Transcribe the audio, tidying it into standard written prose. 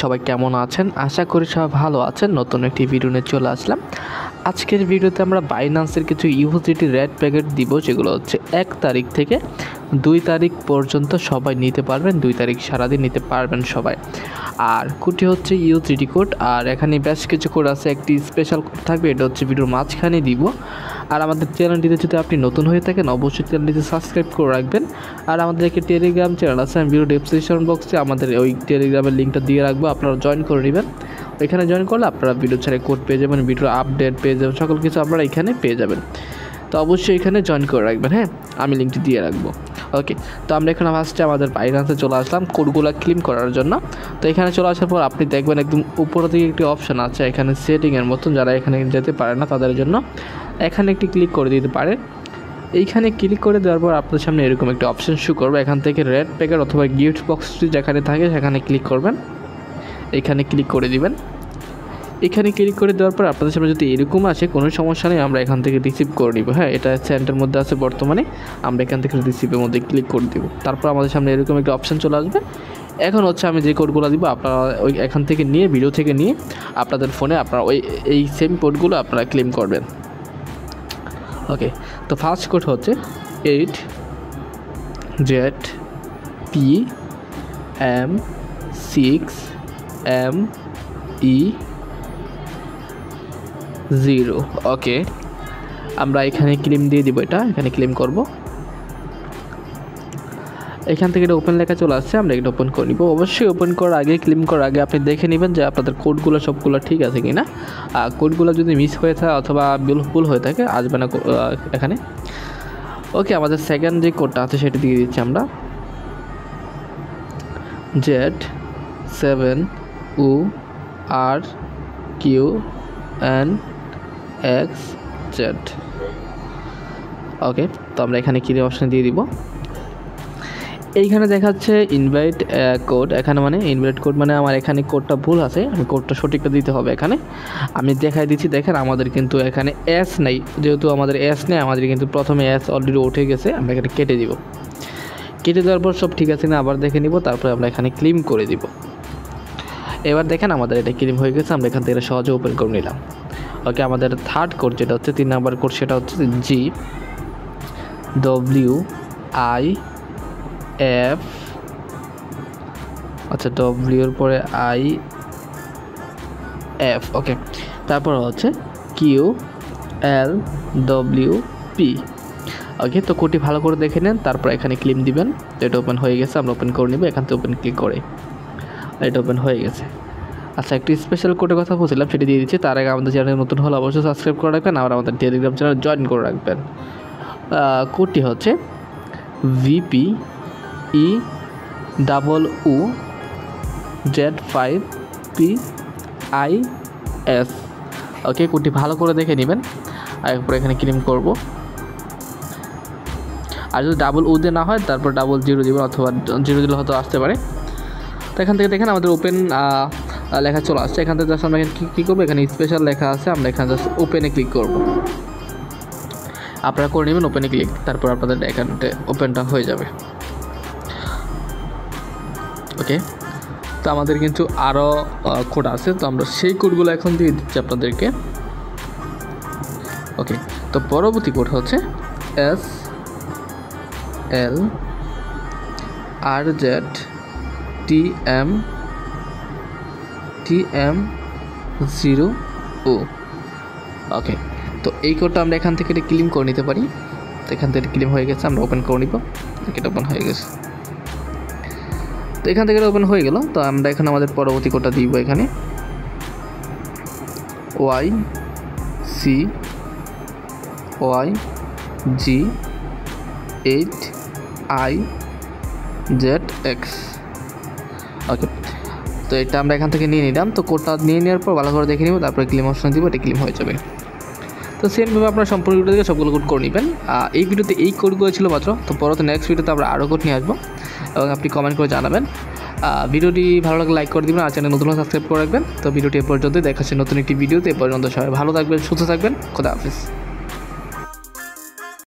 সবাই কেমন আছেন? আশা করি সবাই ভালো আছেন। নতুন একটি ভিডিও নিয়ে চলে আসলাম। আজকের ভিডিওতে আমরা বাইন্যান্সের কিছু ইউএসডিটি রেড প্যাকেট দিব, যেগুলো হচ্ছে 1 তারিখ থেকে 2 তারিখ পর্যন্ত সবাই নিতে পারবেন। 2 তারিখ সারাদিন নিতে পারবেন সবাই। আর কোডটি হচ্ছে ইউএসডিটি কোড। আর এখানে বেশ কিছু কোড আছে, একটি স্পেশাল কোড থাকবে, এটা হচ্ছে ভিডিওর মাঝখানে দিব। আর আমাদের চ্যানেলটিতে যদি আপনি নতুন হয়ে থাকেন অবশ্যই চ্যানেলটিতে সাবস্ক্রাইব করে রাখবেন। আর আমাদের একটি টেলিগ্রাম চ্যানেল আছে, আমি ভিডিও ডেসক্রিপশন বক্সে আমাদের ওই টেলিগ্রামের লিঙ্কটা দিয়ে রাখবো, আপনারা জয়েন করে নেবেন। ওইখানে জয়েন করলে আপনারা ভিডিও ছাড়া কোড পেয়ে যাবেন, ভিডিও আপডেট পেয়ে যাবেন, সকল কিছু আপনারা এখানে পেয়ে যাবেন। তো অবশ্যই এখানে জয়েন করে রাখবেন। হ্যাঁ, আমি লিঙ্কটি দিয়ে রাখবো। ওকে, তো আমরা এখানে ফার্স্টে আমাদের বাইন্যান্সে চলে আসলাম কোডগুলো ক্লেম করার জন্য। তো এখানে চলে আসার পর আপনি দেখবেন একদম উপর দিকে একটি অপশান আছে, এখানে সেটিংয়ের মতন, যারা এখানে যেতে পারে না তাদের জন্য এখানে একটি ক্লিক করে দিতে পারে। এইখানে ক্লিক করে দেওয়ার পর আপনার সামনে এরকম একটা অপশান শো করবে। এখান থেকে রেড প্যাকেট অথবা গিফট বক্সটি যেখানে থাকে সেখানে ক্লিক করবেন, এখানে ক্লিক করে দিবেন। এখানে ক্লিক করে দেওয়ার পর আপনাদের সামনে যদি এরকম আসে কোনো সমস্যা নেই, আমরা এখান থেকে রিসিভ করে নিব। হ্যাঁ, এটা সেন্টার মধ্যে আছে বর্তমানে, আমরা এখান থেকে রিসিভের মধ্যে ক্লিক করে দিব। তারপর আমাদের সামনে এরকম একটা অপশান চলে আসবে। এখন হচ্ছে আমি যে কোডগুলো দিব আপনারা ওই এখান থেকে নিয়ে, ভিডিও থেকে নিয়ে আপনাদের ফোনে আপনারা এই সেম কোডগুলো আপনারা ক্লেম করবেন। ওকে, তো ফার্স্ট কোড হচ্ছে 8ZPM6ME0। ওকে, আমরা এখানে ক্লেম দিয়ে দিব, এখানে ক্লেম করব। এখান থেকে এটা ওপেন লেখা চলে আসছে, আমরা এটা ওপেন করে নিব। অবশ্যই ওপেন করার আগে, ক্লেম করার আগে আপনি দেখে নেবেন যে আপনাদের কোডগুলো সবগুলো ঠিক আছে কিনা। কোডগুলো যদি মিস হয়ে থাকে অথবা ভুল হয়ে থাকে আসবে না এখানে। ওকে, আমাদের সেকেন্ড যে কোডটা আছে সেটা দিয়ে দিচ্ছি আমরা, Z7URQNXZ। ওকে, তো আমরা এখানে কি অপশন দিয়ে দিব। এইখানে দেখাচ্ছে ইনভাইট কোড, এখানে মানে ইনভাইট কোড মানে আমার এখানে কোডটা ভুল আছে, আমি কোডটা সঠিকটা দিতে হবে। এখানে আমি দেখাই দিচ্ছি, দেখেন আমাদের কিন্তু এখানে এস নেই, যেহেতু আমাদের এস নেই, আমাদের কিন্তু প্রথমে এস অলরেডি উঠে গেছে, আমরা এখানে কেটে দিব। কেটে দেওয়ার পর সব ঠিক আছে না আবার দেখে নিব, তারপরে আমরা এখানে ক্লেম করে দিব। এবার দেখেন আমাদের এটা ক্লেম হয়ে গেছে, আমরা এখান থেকে সহজে ওপেন করে নিলাম। ওকে, আমাদের থার্ড কোড যেটা হচ্ছে 3 নাম্বার কোড, সেটা হচ্ছে GWIF, আচ্ছা ডব্লিউর পরে IF। ওকে, তারপর হচ্ছে QLWP। ওকে, তো কোডটি ভালো করে দেখে নেন, তারপর এখানে ক্লেম দিবেন। তো এটা ওপেন হয়ে গেছে, আমরা ওপেন করে নিব। এখান থেকে ওপেন ক্লিক করে এটা ওপেন হয়ে গেছে। আচ্ছা, একটি স্পেশাল কোডের কথা বলছিলাম, সেটি দিয়ে দিচ্ছি। তার আগে আমাদের চ্যানেল নতুন হলে অবশ্যই সাবস্ক্রাইব করে রাখবেন, আর আমাদের টেলিগ্রাম চ্যানেল জয়েন করে রাখবেন। কোডটি হচ্ছে VPEUZ5PIS। ওকে, কোডটি ভালো করে দেখে নেবেন। এরপর এখানে ক্লেম করব। আর যদি ডাবল উ দিয়ে না হয় তারপর ডাবল 0 দিবেন, অথবা 0 দিলে হয়তো আসতে পারে। তো এখান থেকে দেখেন আমাদের ওপেন লেখা চলে আসছে। এখান থেকে জাস্ট আমরা এখানে কী করবো, এখানে স্পেশাল লেখা আছে, আমরা এখানে জাস্ট ওপেনে ক্লিক করব। আপনারা করে নেবেন ওপেনে ক্লিক, তারপর আপনাদের এখানটা ওপেনটা হয়ে যাবে। ওকে, তো আমাদের কিন্তু আরও কোড আছে, তো আমরা সেই কোডগুলো এখন দিয়ে দিচ্ছি আপনাদেরকে। ওকে, তো পরবর্তী কোড হচ্ছে SLRZTM0O। ওকে, তো এই কোডটা আমরা এখান থেকে এটা ক্লেম করে নিতে পারি। তো এখান থেকে ক্লেম হয়ে গেছে, আমরা ওপেন করে নিব। এটা ওপেন হয়ে গেছে, তো এখান থেকে ওপেন হয়ে গেল। তো আমরা এখানে আমাদের পরবর্তী কোডটা দিব, এখানে YCYG8IZX। ওকে, তো এটা আমরা এখান থেকে নিয়ে নিলাম। তো কোডটা নিয়ে নেওয়ার পর ভালো করে দেখে নিব, তারপরে ক্লেম অপশন দিব, এটা ক্লেম হয়ে যাবে। তো সেমভাবে আপনারা সম্পূর্ণ ভিডিও থেকে সবগুলো কোড করে নেবেন। এই ভিডিওতে এই কোডগুলো ছিল মাত্র। তো পরবর্তী নেক্সট ভিডিওতে আমরা আরও কোড নিয়ে আসবো, এবং আপনি কমেন্ট করে জানাবেন। ভিডিওটি ভালো লাগলে লাইক করে দিবেন, আর চ্যানেল নতুন সাবস্ক্রাইব করে রাখবেন। তো ভিডিওটি এ পর্যন্ত, দেখাচ্ছি নতুন একটি ভিডিওতে। এ পর্যন্ত সবাই ভালো থাকবেন, সুস্থ থাকবেন। খোদা হাফেজ।